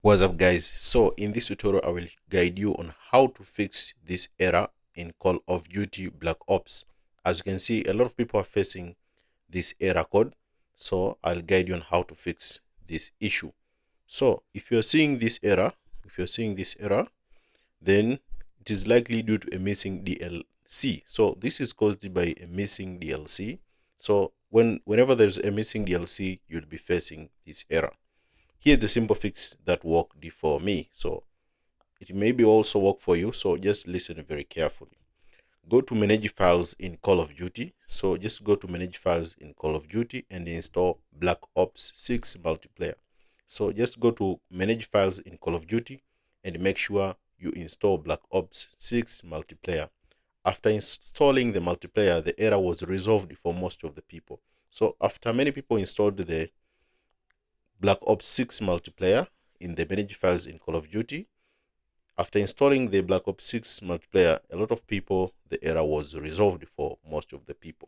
What's up guys? So in this tutorial I will guide you on how to fix this error in Call of Duty Black Ops. As you can see, a lot of people are facing this error code, so I'll guide you on how to fix this issue. So if you're seeing this error, then it is likely due to a missing DLC. So this is caused by a missing DLC. So whenever there's a missing DLC, you'll be facing this error. Here's the simple fix that worked for me. So it may be also work for you. So just listen very carefully. Go to manage files in Call of Duty. So just go to manage files in Call of Duty and install Black Ops 6 multiplayer. So just go to manage files in Call of Duty and make sure you install Black Ops 6 multiplayer. After installing the multiplayer, the error was resolved for most of the people. So after many people installed the Black Ops 6 multiplayer in the manage files in Call of Duty, after installing the Black Ops 6 multiplayer, a lot of people, the error was resolved for most of the people.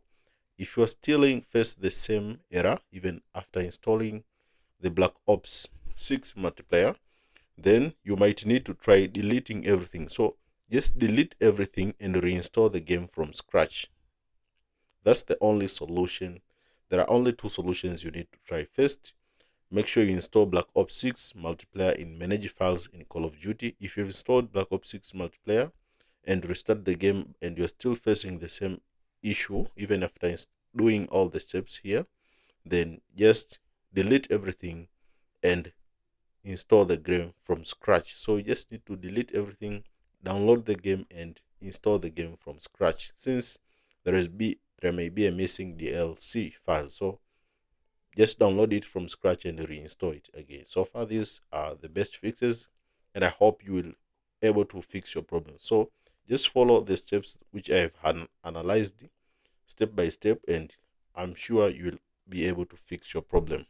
If you are still face the same error even after installing the Black Ops 6 multiplayer, then you might need to try deleting everything. So just delete everything and reinstall the game from scratch. That's the only solution. There are only two solutions you need to try. First, make sure you install Black Ops 6 multiplayer in manage files in Call of Duty. If you've installed Black Ops 6 multiplayer and restart the game and you're still facing the same issue, even after doing all the steps here, then just delete everything and install the game from scratch. So you just need to delete everything, download the game and install the game from scratch, since there may be a missing DLC file. So just download it from scratch and reinstall it again. So far, these are the best fixes, and I hope you will able to fix your problem. So just follow the steps which I have analyzed step by step, and I'm sure you will be able to fix your problem.